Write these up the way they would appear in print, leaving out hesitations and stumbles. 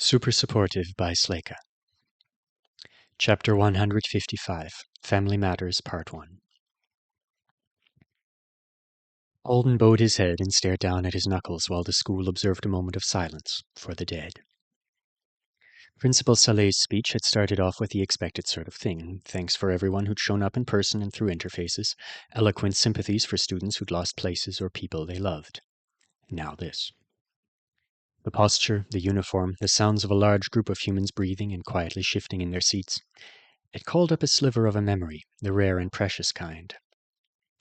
Super Supportive by Sleyca. Chapter 155, Family Matters, Part 1. Alden bowed his head and stared down at his knuckles while the school observed a moment of silence for the dead. Principal Saleh's speech had started off with the expected sort of thing: thanks for everyone who'd shown up in person and through interfaces, eloquent sympathies for students who'd lost places or people they loved. Now this. The posture, the uniform, the sounds of a large group of humans breathing and quietly shifting in their seats. It called up a sliver of a memory, the rare and precious kind.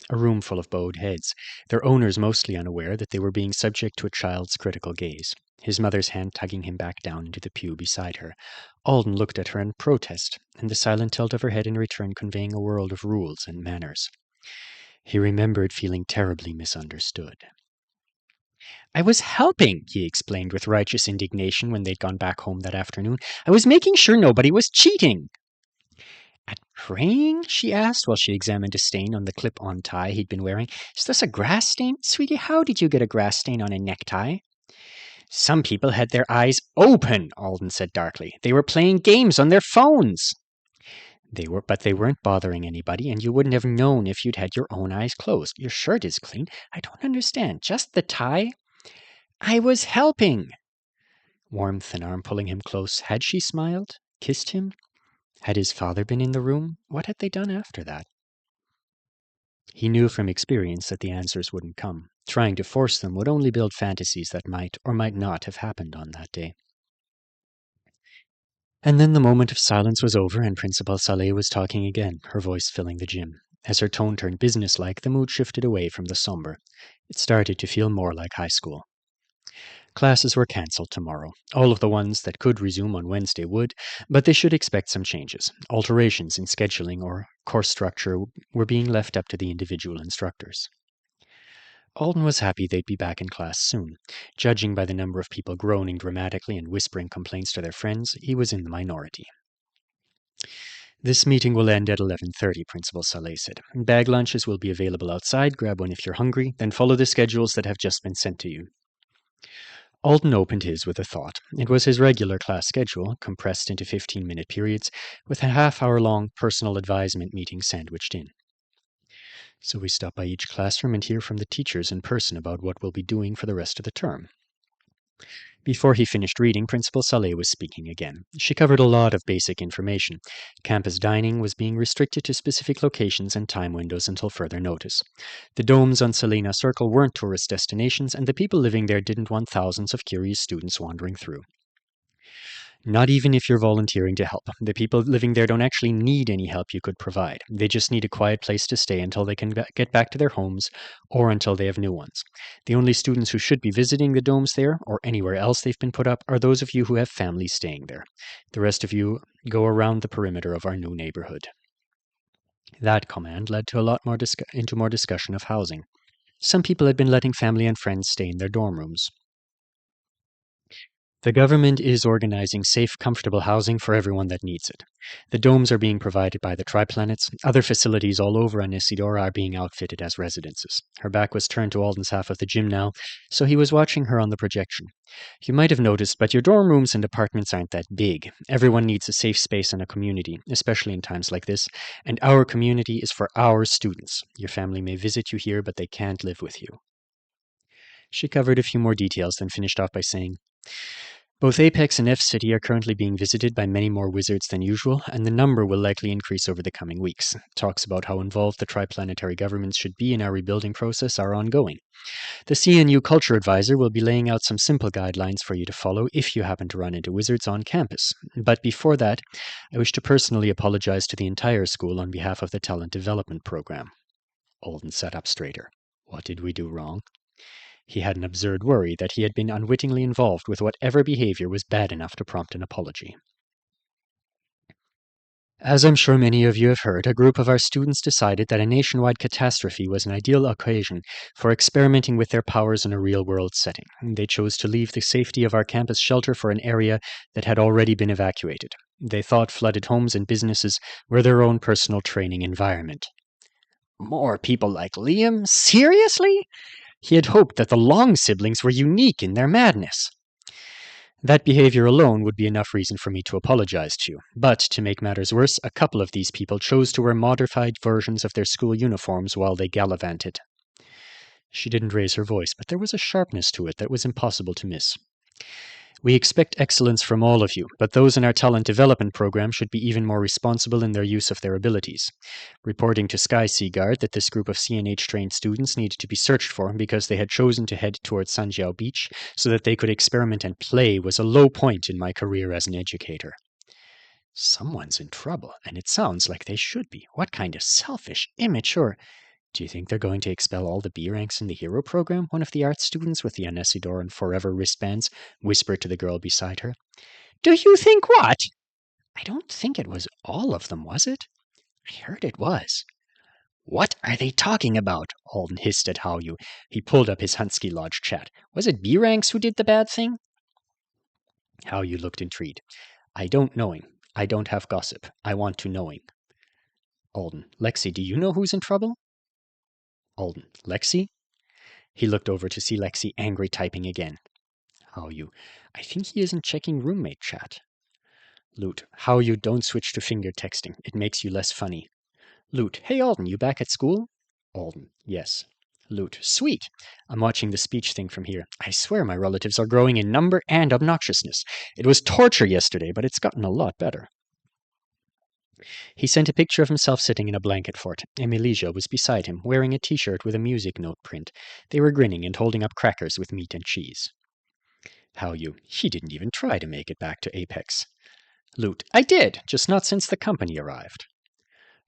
A room full of bowed heads, their owners mostly unaware that they were being subject to a child's critical gaze, his mother's hand tugging him back down into the pew beside her. Alden looked at her in protest, and the silent tilt of her head in return conveying a world of rules and manners. He remembered feeling terribly misunderstood. "I was helping," he explained with righteous indignation when they'd gone back home that afternoon. "I was making sure nobody was cheating." "At praying?" she asked while she examined a stain on the clip-on tie he'd been wearing. "Is this a grass stain? Sweetie, how did you get a grass stain on a necktie?" "Some people had their eyes open," Alden said darkly. "They were playing games on their phones." But they weren't bothering anybody, and you wouldn't have known if you'd had your own eyes closed. Your shirt is clean. I don't understand. Just the tie?" "I was helping." Warmth and arm pulling him close. Had she smiled? Kissed him? Had his father been in the room? What had they done after that? He knew from experience that the answers wouldn't come. Trying to force them would only build fantasies that might or might not have happened on that day. And then the moment of silence was over, and Principal Saleh was talking again, her voice filling the gym. As her tone turned businesslike, the mood shifted away from the somber. It started to feel more like high school. Classes were cancelled tomorrow. All of the ones that could resume on Wednesday would, but they should expect some changes. Alterations in scheduling or course structure were being left up to the individual instructors. Alden was happy they'd be back in class soon. Judging by the number of people groaning dramatically and whispering complaints to their friends, he was in the minority. "This meeting will end at 11:30, Principal Saleh said. "Bag lunches will be available outside. Grab one if you're hungry, then follow the schedules that have just been sent to you." Alden opened his with a thought. It was his regular class schedule, compressed into 15-minute periods, with a half-hour-long personal advisement meeting sandwiched in. So we stop by each classroom and hear from the teachers in person about what we'll be doing for the rest of the term. Before he finished reading, Principal Saleh was speaking again. She covered a lot of basic information. Campus dining was being restricted to specific locations and time windows until further notice. The domes on Selena Circle weren't tourist destinations, and the people living there didn't want thousands of curious students wandering through. Not even if you're volunteering to help. The people living there don't actually need any help you could provide. They just need a quiet place to stay until they can get back to their homes or until they have new ones. The only students who should be visiting the domes there, or anywhere else they've been put up, are those of you who have families staying there. The rest of you go around the perimeter of our new neighborhood. That command led to a lot more discussion of housing. Some people had been letting family and friends stay in their dorm rooms. "The government is organizing safe, comfortable housing for everyone that needs it. The domes are being provided by the Triplanets. Other facilities all over Anisidora are being outfitted as residences." Her back was turned to Alden's half of the gym now, so he was watching her on the projection. "You might have noticed, but your dorm rooms and apartments aren't that big. Everyone needs a safe space and a community, especially in times like this, and our community is for our students. Your family may visit you here, but they can't live with you." She covered a few more details, then finished off by saying, "Both Apex and F-City are currently being visited by many more wizards than usual, and the number will likely increase over the coming weeks. Talks about how involved the triplanetary governments should be in our rebuilding process are ongoing. The CNU Culture Advisor will be laying out some simple guidelines for you to follow if you happen to run into wizards on campus. But before that, I wish to personally apologize to the entire school on behalf of the Talent Development Program." Alden sat up straighter. What did we do wrong? He had an absurd worry that he had been unwittingly involved with whatever behavior was bad enough to prompt an apology. "As I'm sure many of you have heard, a group of our students decided that a nationwide catastrophe was an ideal occasion for experimenting with their powers in a real-world setting. They chose to leave the safety of our campus shelter for an area that had already been evacuated. They thought flooded homes and businesses were their own personal training environment." More people like Liam? Seriously? He had hoped that the Long siblings were unique in their madness. That behavior alone would be enough reason for me to apologize to you. But to make matters worse, a couple of these people chose to wear modified versions of their school uniforms while they gallivanted. She didn't raise her voice, but there was a sharpness to it that was impossible to miss. We expect excellence from all of you, but those in our talent development program should be even more responsible in their use of their abilities. Reporting to Sky Seaguard that this group of CNH-trained students needed to be searched for because they had chosen to head towards Sanjiao Beach so that they could experiment and play was a low point in my career as an educator. Someone's in trouble, and it sounds like they should be. What kind of selfish, immature... Do you think they're going to expel all the B ranks in the hero program? One of the art students with the Anesidor and Forever wristbands whispered to the girl beside her. Do you think what? I don't think it was all of them, was it? I heard it was. What are they talking about? Alden hissed at Haoyu. He pulled up his Hunsky Lodge chat. Was it B ranks who did the bad thing? Haoyu looked intrigued. I don't knowing. I don't have gossip. I want to knowing. Alden. Lexi, do you know who's in trouble? Alden. Lexi? He looked over to see Lexi angry typing again. Haoyu. I think he isn't checking roommate chat. Lute. Haoyu, don't switch to finger texting. It makes you less funny. Lute. Hey Alden, you back at school? Alden. Yes. Lute. Sweet. I'm watching the speech thing from here. I swear my relatives are growing in number and obnoxiousness. It was torture yesterday, but it's gotten a lot better. He sent a picture of himself sitting in a blanket fort. Emilia was beside him, wearing a t-shirt with a music note print. They were grinning and holding up crackers with meat and cheese. Haoyu. He didn't even try to make it back to Apex. Lute. I did, just not since the company arrived.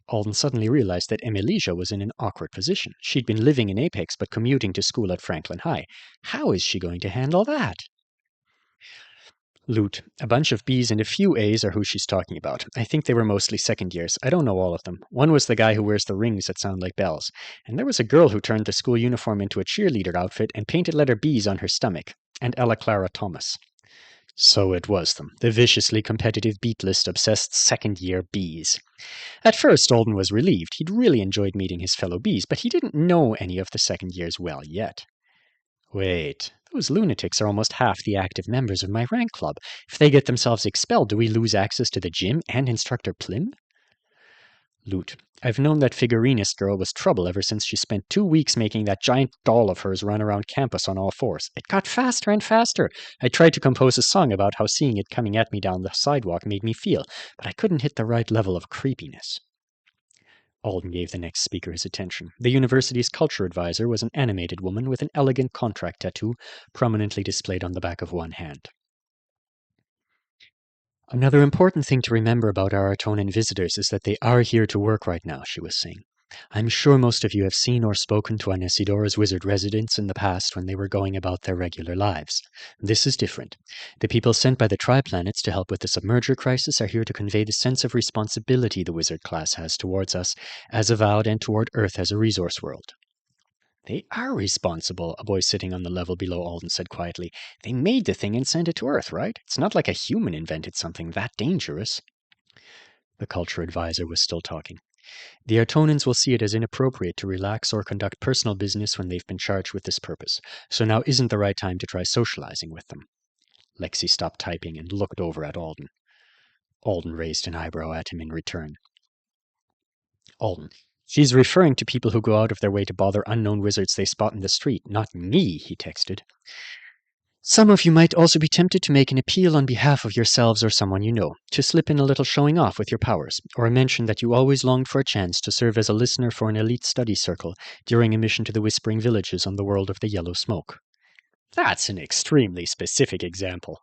Alden suddenly realized that Emilia was in an awkward position. She'd been living in Apex but commuting to school at Franklin High. How is she going to handle that? Lute. A bunch of B's and a few A's are who she's talking about. I think they were mostly second years. I don't know all of them. One was the guy who wears the rings that sound like bells. And there was a girl who turned the school uniform into a cheerleader outfit and painted letter B's on her stomach. And Ella Clara Thomas. So it was them, the viciously competitive beat-list-obsessed second-year Bs. At first, Alden was relieved. He'd really enjoyed meeting his fellow Bs, but he didn't know any of the second years well yet. Wait, those lunatics are almost half the active members of my rank club. If they get themselves expelled, do we lose access to the gym and Instructor Plim? Lute. I've known that figurinist girl was trouble ever since she spent 2 weeks making that giant doll of hers run around campus on all fours. It got faster and faster. I tried to compose a song about how seeing it coming at me down the sidewalk made me feel, but I couldn't hit the right level of creepiness. Alden gave the next speaker his attention. The university's culture advisor was an animated woman with an elegant contract tattoo prominently displayed on the back of one hand. Another important thing to remember about our Artonan visitors is that they are here to work right now, she was saying. I'm sure most of you have seen or spoken to Anesidora's wizard residents in the past when they were going about their regular lives. This is different. The people sent by the Tri-Planets to help with the submerger crisis are here to convey the sense of responsibility the wizard class has towards us as avowed and toward Earth as a resource world. They are responsible, a boy sitting on the level below Alden said quietly. They made the thing and sent it to Earth, right? It's not like a human invented something that dangerous. The culture advisor was still talking. The Artonans will see it as inappropriate to relax or conduct personal business when they've been charged with this purpose, so now isn't the right time to try socializing with them. Lexi stopped typing and looked over at Alden. Alden raised an eyebrow at him in return. Alden. She's referring to people who go out of their way to bother unknown wizards they spot in the street, not me, he texted. Some of you might also be tempted to make an appeal on behalf of yourselves or someone you know, to slip in a little showing off with your powers, or mention that you always longed for a chance to serve as a listener for an elite study circle during a mission to the Whispering Villages on the world of the Yellow Smoke. That's an extremely specific example.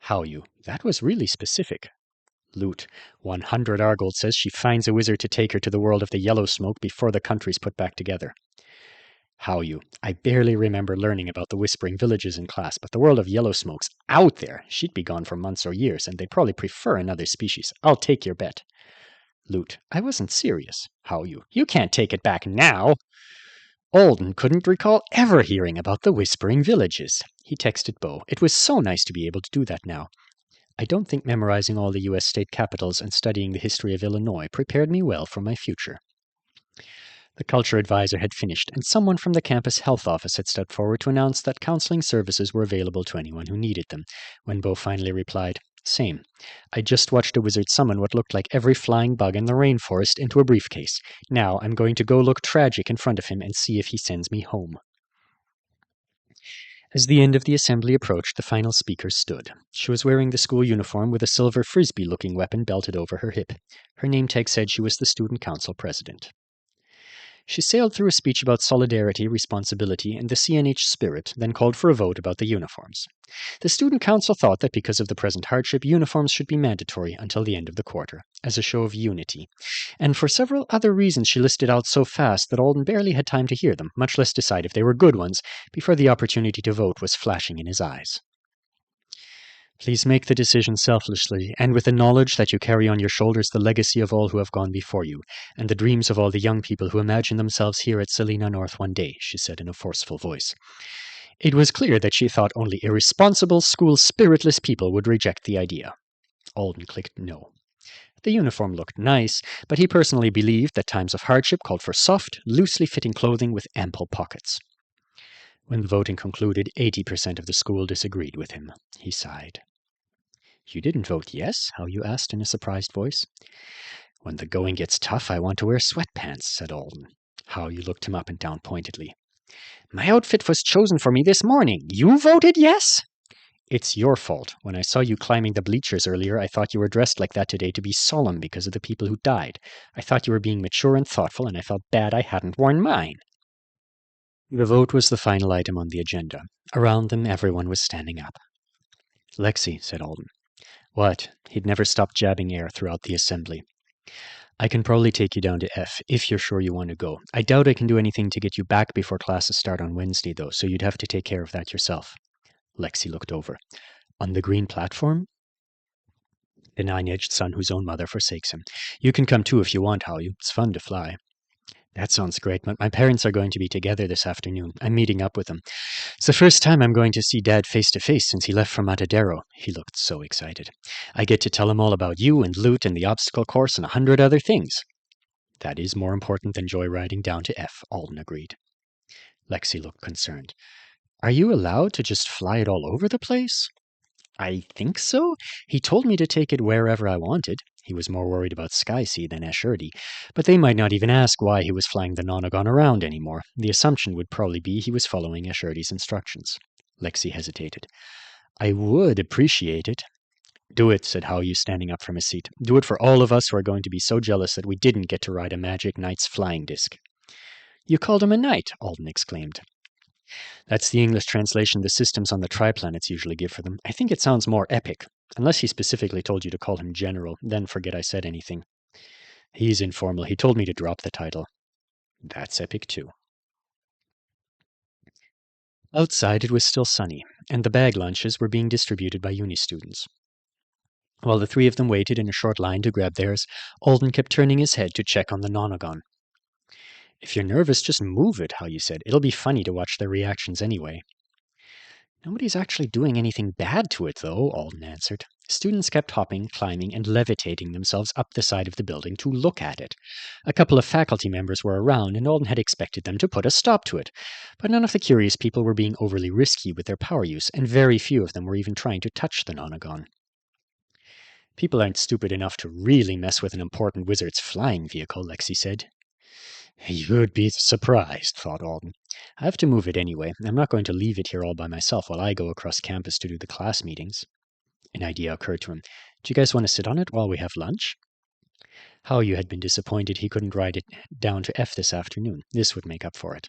Haoyu, that was really specific. Lute, 100 Argold says she finds a wizard to take her to the world of the Yellow Smoke before the country's put back together. Haoyu, I barely remember learning about the Whispering Villages in class, but the world of Yellow Smoke's out there. She'd be gone for months or years, and they'd probably prefer another species. I'll take your bet. Lute, I wasn't serious. Haoyu, you can't take it back now. Alden couldn't recall ever hearing about the Whispering Villages. He texted Bo. It was so nice to be able to do that now. I don't think memorizing all the U.S. state capitals and studying the history of Illinois prepared me well for my future. The culture advisor had finished, and someone from the campus health office had stepped forward to announce that counseling services were available to anyone who needed them, when Bo finally replied, "Same. I just watched a wizard summon what looked like every flying bug in the rainforest into a briefcase. Now I'm going to go look tragic in front of him and see if he sends me home." As the end of the assembly approached, the final speaker stood. She was wearing the school uniform with a silver frisbee-looking weapon belted over her hip. Her name tag said she was the student council president. She sailed through a speech about solidarity, responsibility, and the CNH spirit, then called for a vote about the uniforms. The student council thought that because of the present hardship, uniforms should be mandatory until the end of the quarter, as a show of unity. And for several other reasons she listed out so fast that Alden barely had time to hear them, much less decide if they were good ones, before the opportunity to vote was flashing in his eyes. Please make the decision selflessly, and with the knowledge that you carry on your shoulders the legacy of all who have gone before you, and the dreams of all the young people who imagine themselves here at Salina North one day, she said in a forceful voice. It was clear that she thought only irresponsible, school-spiritless people would reject the idea. Alden clicked no. The uniform looked nice, but he personally believed that times of hardship called for soft, loosely fitting clothing with ample pockets. When the voting concluded, 80% of the school disagreed with him. He sighed. You didn't vote yes? Hao-Yu asked in a surprised voice. When the going gets tough, I want to wear sweatpants, said Alden. Hao-Yu looked him up and down pointedly. My outfit was chosen for me this morning. You voted yes? It's your fault. When I saw you climbing the bleachers earlier, I thought you were dressed like that today to be solemn because of the people who died. I thought you were being mature and thoughtful, and I felt bad I hadn't worn mine. The vote was the final item on the agenda. Around them, everyone was standing up. Lexi, said Alden. What? He'd never stopped jabbing air throughout the assembly. I can probably take you down to F, if you're sure you want to go. I doubt I can do anything to get you back before classes start on Wednesday, though, so you'd have to take care of that yourself. Lexi looked over. On the green platform? The nine-edged son whose own mother forsakes him. You can come too if you want, Hao-Yu. It's fun to fly. That sounds great, but my parents are going to be together this afternoon. I'm meeting up with them. It's the first time I'm going to see Dad face-to-face since he left for Matadero. He looked so excited. I get to tell him all about you and Loot and the obstacle course and 100 other things. That is more important than joyriding down to F, Alden agreed. Lexi looked concerned. Are you allowed to just fly it all over the place? I think so. He told me to take it wherever I wanted. He was more worried about Skysea than Ashurdy, but they might not even ask why he was flying the Nonagon around anymore. The assumption would probably be he was following Ashurdy's instructions. Lexi hesitated. I would appreciate it. Do it, said Hao-Yu, standing up from his seat. Do it for all of us who are going to be so jealous that we didn't get to ride a Magic Knight's flying disc. You called him a knight, Alden exclaimed. That's the English translation the systems on the tri-planets usually give for them. I think it sounds more epic. Unless he specifically told you to call him General, then forget I said anything. He's informal. He told me to drop the title. That's epic too. Outside it was still sunny, and the bag lunches were being distributed by uni students. While the three of them waited in a short line to grab theirs, Alden kept turning his head to check on the Nonagon. If you're nervous, just move it, Hao-Yu said. It'll be funny to watch their reactions anyway. Nobody's actually doing anything bad to it, though, Alden answered. Students kept hopping, climbing, and levitating themselves up the side of the building to look at it. A couple of faculty members were around, and Alden had expected them to put a stop to it. But none of the curious people were being overly risky with their power use, and very few of them were even trying to touch the Nonagon. People aren't stupid enough to really mess with an important wizard's flying vehicle, Lexi said. You'd be surprised, thought Alden. I have to move it anyway. I'm not going to leave it here all by myself while I go across campus to do the class meetings. An idea occurred to him. Do you guys want to sit on it while we have lunch? Hao-Yu had been disappointed he couldn't ride it down to F this afternoon. This would make up for it.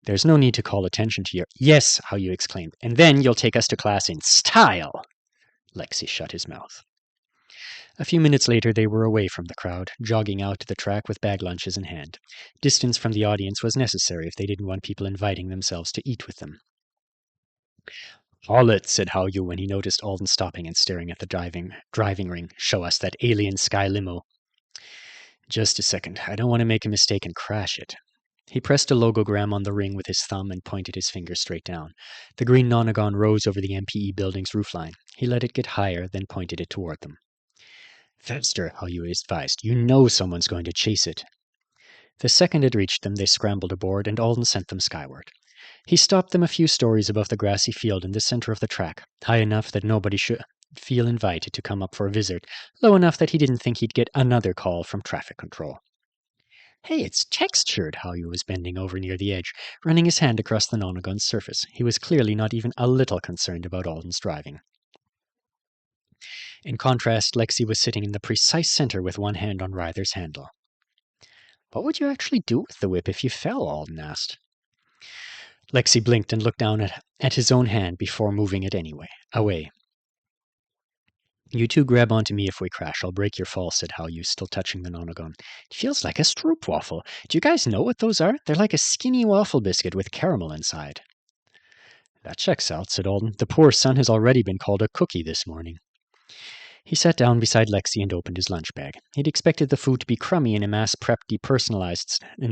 There's no need to call attention to your... Yes, Hao-Yu exclaimed. And then you'll take us to class in style. Lexi shut his mouth. A few minutes later they were away from the crowd, jogging out to the track with bag lunches in hand. Distance from the audience was necessary if they didn't want people inviting themselves to eat with them. Haul it, said Hao-Yu when he noticed Alden stopping and staring at the driving ring. Show us that alien sky limo. Just a second. I don't want to make a mistake and crash it. He pressed a logogram on the ring with his thumb and pointed his finger straight down. The green Nonagon rose over the MPE building's roofline. He let it get higher, then pointed it toward them. Faster, Hao-Yu advised. You know someone's going to chase it. The second it reached them, they scrambled aboard, and Alden sent them skyward. He stopped them a few stories above the grassy field in the center of the track, high enough that nobody should feel invited to come up for a visit, low enough that he didn't think he'd get another call from traffic control. Hey, it's textured, Howyu was bending over near the edge, running his hand across the nonagon's surface. He was clearly not even a little concerned about Alden's driving. In contrast, Lexi was sitting in the precise center with one hand on Ryther's handle. What would you actually do with the whip if you fell? Alden asked. Lexi blinked and looked down at his own hand before moving it away. You two grab onto me if we crash. I'll break your fall, said Howyu, still touching the nonagon. It feels like a stroopwafel. Do you guys know what those are? They're like a skinny waffle biscuit with caramel inside. That checks out, said Alden. The poor son has already been called a cookie this morning. He sat down beside Lexi and opened his lunch bag. He'd expected the food to be crummy in the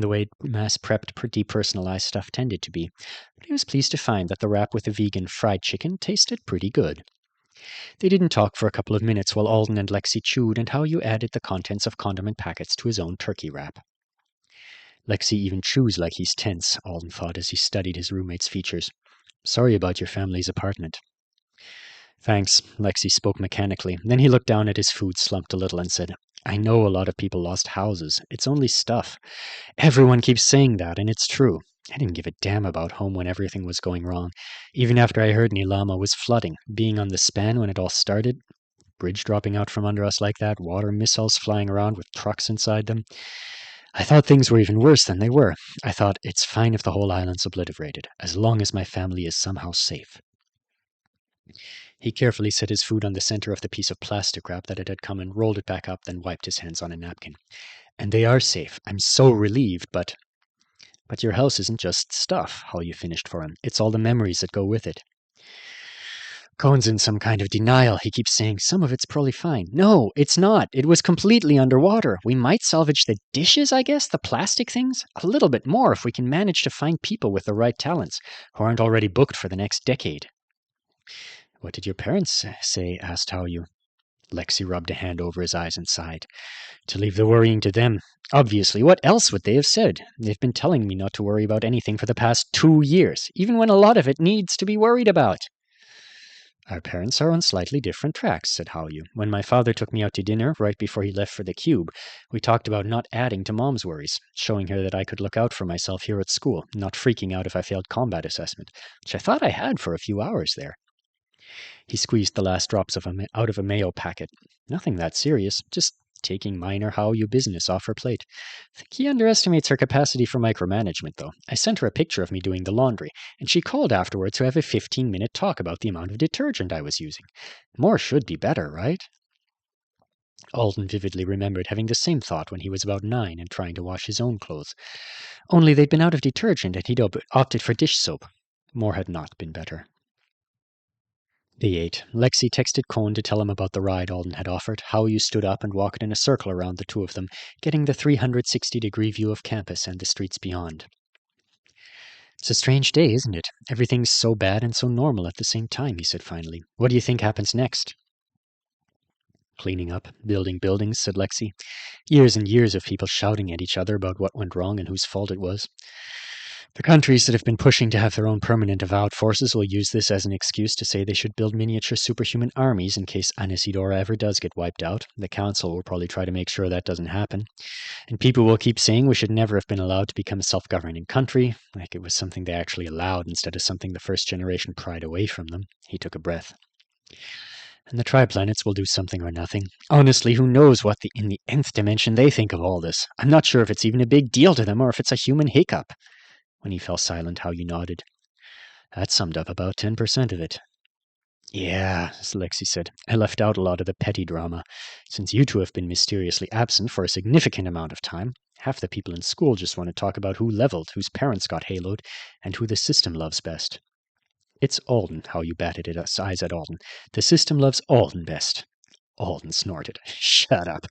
way mass-prepped, depersonalized stuff tended to be, but he was pleased to find that the wrap with the vegan fried chicken tasted pretty good. They didn't talk for a couple of minutes while Alden and Lexi chewed and Howyu added the contents of condiment packets to his own turkey wrap. Lexi even chews like he's tense, Alden thought as he studied his roommate's features. Sorry about your family's apartment. Thanks, Lexi spoke mechanically. Then he looked down at his food, slumped a little, and said, I know a lot of people lost houses. It's only stuff. Everyone keeps saying that, and it's true. I didn't give a damn about home when everything was going wrong. Even after I heard Nilama was flooding, being on the span when it all started, bridge dropping out from under us like that, water missiles flying around with trucks inside them. I thought things were even worse than they were. I thought it's fine if the whole island's obliterated, as long as my family is somehow safe. He carefully set his food on the center of the piece of plastic wrap that it had come and rolled it back up, then wiped his hands on a napkin. And they are safe. I'm so relieved, but your house isn't just stuff, Howyu finished for him. It's all the memories that go with it. Cohen's in some kind of denial. He keeps saying, some of it's probably fine. No, it's not. It was completely underwater. We might salvage the dishes, I guess, the plastic things. A little bit more if we can manage to find people with the right talents who aren't already booked for the next decade. What did your parents say? Asked Howyu. Lexi rubbed a hand over his eyes and sighed. To leave the worrying to them. Obviously, what else would they have said? They've been telling me not to worry about anything for the past 2 years, even when a lot of it needs to be worried about. Our parents are on slightly different tracks, said Howyu. When my father took me out to dinner, right before he left for the cube, we talked about not adding to Mom's worries, showing her that I could look out for myself here at school, not freaking out if I failed combat assessment, which I thought I had for a few hours there. He squeezed the last drops out of a mayo packet. Nothing that serious, just taking minor Howyu business off her plate. I think he underestimates her capacity for micromanagement, though. I sent her a picture of me doing the laundry, and she called afterwards to have a 15-minute talk about the amount of detergent I was using. More should be better, right? Alden vividly remembered having the same thought when he was about 9 and trying to wash his own clothes. Only they'd been out of detergent and he'd opted for dish soap. More had not been better. They ate. Lexi texted Cohen to tell him about the ride Alden had offered. Howyu stood up and walked in a circle around the two of them, getting the 360-degree view of campus and the streets beyond. It's a strange day, isn't it? Everything's so bad and so normal at the same time, he said finally. What do you think happens next? Cleaning up, building buildings, said Lexi. Years and years of people shouting at each other about what went wrong and whose fault it was. The countries that have been pushing to have their own permanent avowed forces will use this as an excuse to say they should build miniature superhuman armies in case Anisidora ever does get wiped out. The Council will probably try to make sure that doesn't happen. And people will keep saying we should never have been allowed to become a self-governing country, like it was something they actually allowed instead of something the first generation pried away from them. He took a breath. And the Tri-Planets will do something or nothing. Honestly, who knows what in the nth dimension they think of all this? I'm not sure if it's even a big deal to them or if it's a human hiccup. When he fell silent, Howyu nodded. That summed up about 10% of it. Yeah, as Lexi said, I left out a lot of the petty drama. Since you two have been mysteriously absent for a significant amount of time, half the people in school just want to talk about who leveled, whose parents got haloed, and who the system loves best. It's Alden, Howyu batted his eyes at Alden. The system loves Alden best. Alden snorted. Shut up.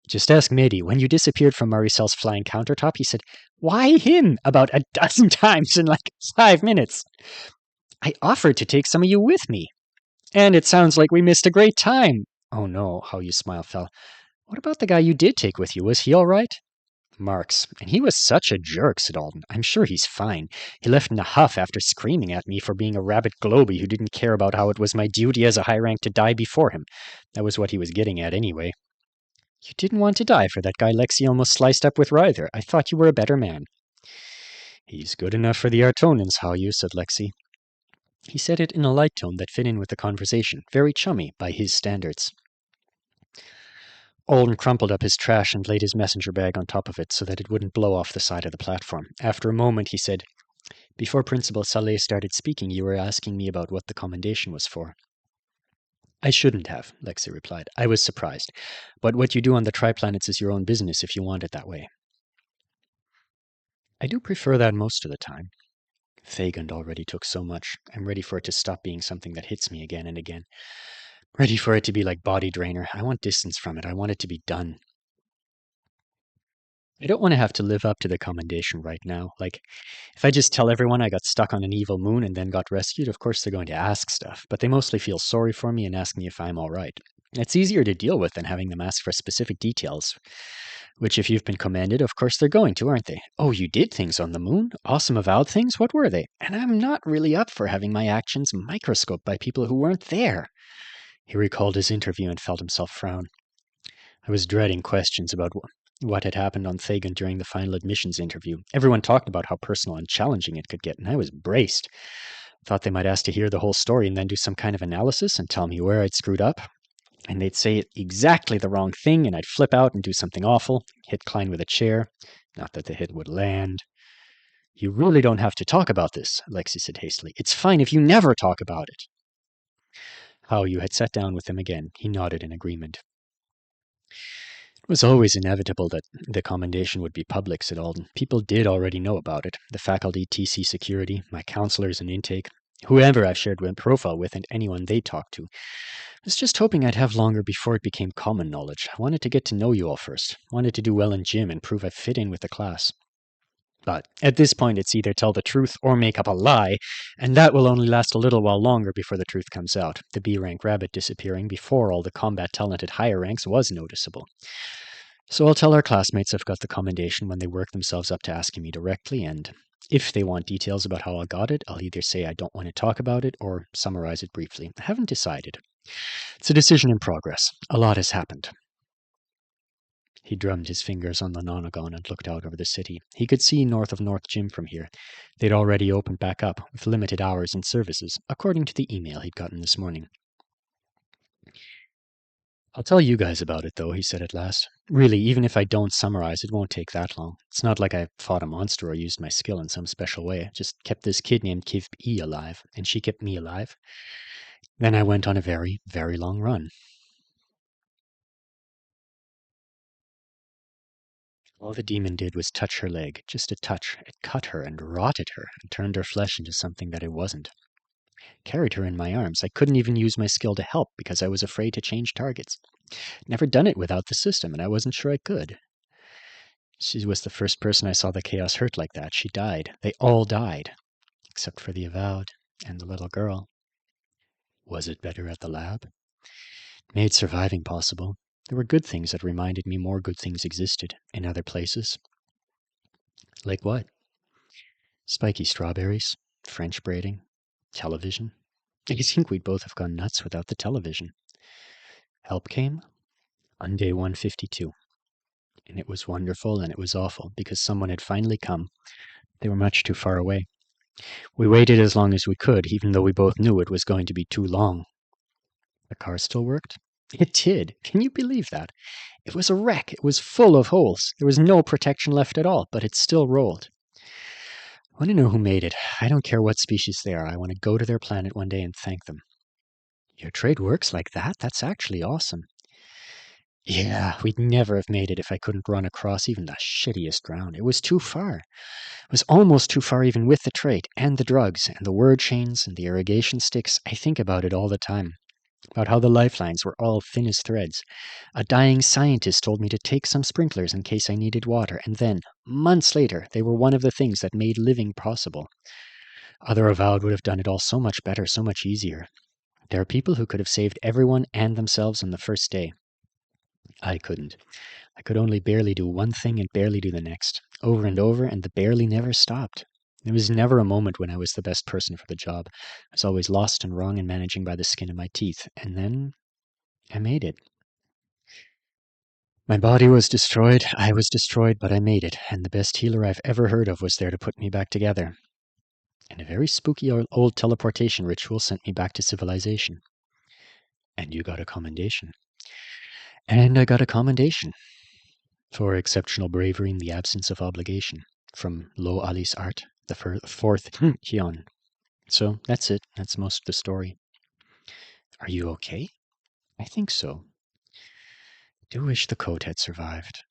Just ask Mehdi. When you disappeared from Maricel's flying countertop, he said, Why him? About a dozen times in like 5 minutes. I offered to take some of you with me. And it sounds like we missed a great time. Oh no, Hawyu's smile fell. What about the guy you did take with you? Was he all right? Marks. And he was such a jerk, said Alden. I'm sure he's fine. He left in a huff after screaming at me for being a rabid globy who didn't care about how it was my duty as a high rank to die before him. That was what he was getting at, anyway. You didn't want to die for that guy Lexi almost sliced up with Ryther. I thought you were a better man. He's good enough for the Artonans, Hawyu, said Lexi. He said it in a light tone that fit in with the conversation, very chummy by his standards. Alden crumpled up his trash and laid his messenger bag on top of it so that it wouldn't blow off the side of the platform. After a moment, he said, Before Principal Saleh started speaking, you were asking me about what the commendation was for. I shouldn't have, Lexi replied. I was surprised. But what you do on the triplanets is your own business if you want it that way. I do prefer that most of the time. Fagund already took so much. I'm ready for it to stop being something that hits me again and again. Ready for it to be like Body Drainer. I want distance from it. I want it to be done. I don't want to have to live up to the commendation right now. Like, if I just tell everyone I got stuck on an evil moon and then got rescued, of course they're going to ask stuff, but they mostly feel sorry for me and ask me if I'm all right. It's easier to deal with than having them ask for specific details, which if you've been commended, of course they're going to, aren't they? Oh, you did things on the moon? Awesome avowed things? What were they? And I'm not really up for having my actions microscoped by people who weren't there. He recalled his interview and felt himself frown. I was dreading questions about what had happened on Thagan during the final admissions interview. Everyone talked about how personal and challenging it could get, and I was braced. Thought they might ask to hear the whole story and then do some kind of analysis and tell me where I'd screwed up. And they'd say exactly the wrong thing, and I'd flip out and do something awful, hit Klein with a chair. Not that the hit would land. You really don't have to talk about this, Lexi said hastily. It's fine if you never talk about it. Hawyu had sat down with him again. He nodded in agreement. It was always inevitable that the commendation would be public, said Alden. People did already know about it. The faculty, TC security, my counselors and intake, whoever I've shared a profile with and anyone they talked to. I was just hoping I'd have longer before it became common knowledge. I wanted to get to know you all first. Wanted to do well in gym and prove I fit in with the class. But at this point, it's either tell the truth or make up a lie, and that will only last a little while longer before the truth comes out. The B-rank rabbit disappearing before all the combat-talented higher ranks was noticeable. So I'll tell our classmates I've got the commendation when they work themselves up to asking me directly, and if they want details about how I got it, I'll either say I don't want to talk about it or summarize it briefly. I haven't decided. It's a decision in progress. A lot has happened. He drummed his fingers on the nonagon and looked out over the city. He could see north of North Gym from here. They'd already opened back up, with limited hours and services, according to the email he'd gotten this morning. I'll tell you guys about it, though, he said at last. Really, even if I don't summarize, it won't take that long. It's not like I fought a monster or used my skill in some special way. I just kept this kid named Kiv E alive, and she kept me alive. Then I went on a very, very long run. All the demon did was touch her leg, just a touch. It cut her and rotted her and turned her flesh into something that it wasn't. Carried her in my arms. I couldn't even use my skill to help because I was afraid to change targets. Never done it without the system, and I wasn't sure I could. She was the first person I saw the chaos hurt like that. She died. They all died, except for the Avowed and the little girl. Was it better at the lab? Made surviving possible. There were good things that reminded me more good things existed in other places. Like what? Spiky strawberries, French braiding, television. I think we'd both have gone nuts without the television. Help came on day 152. And it was wonderful and it was awful because someone had finally come. They were much too far away. We waited as long as we could, even though we both knew it was going to be too long. The car still worked? It did. Can you believe that? It was a wreck. It was full of holes. There was no protection left at all, but it still rolled. I want to know who made it. I don't care what species they are. I want to go to their planet one day and thank them. Your trade works like that? That's actually awesome. Yeah, we'd never have made it if I couldn't run across even the shittiest round. It was too far. It was almost too far even with the trait, and the drugs, and the word chains, and the irrigation sticks. I think about it all the time. About how the lifelines were all thin as threads. A dying scientist told me to take some sprinklers in case I needed water, and then, months later, they were one of the things that made living possible. Other Avowed would have done it all so much better, so much easier. There are people who could have saved everyone and themselves on the first day. I couldn't. I could only barely do one thing and barely do the next, over and over, and the barely never stopped. There was never a moment when I was the best person for the job. I was always lost and wrong and managing by the skin of my teeth. And then I made it. My body was destroyed, I was destroyed, but I made it, and the best healer I've ever heard of was there to put me back together. And a very spooky old teleportation ritual sent me back to civilization. And you got a commendation. And I got a commendation for exceptional bravery in the absence of obligation from Lo Ali's art, the fourth Hyon. So that's it. That's most of the story. Are you okay? I think so. Do wish the code had survived.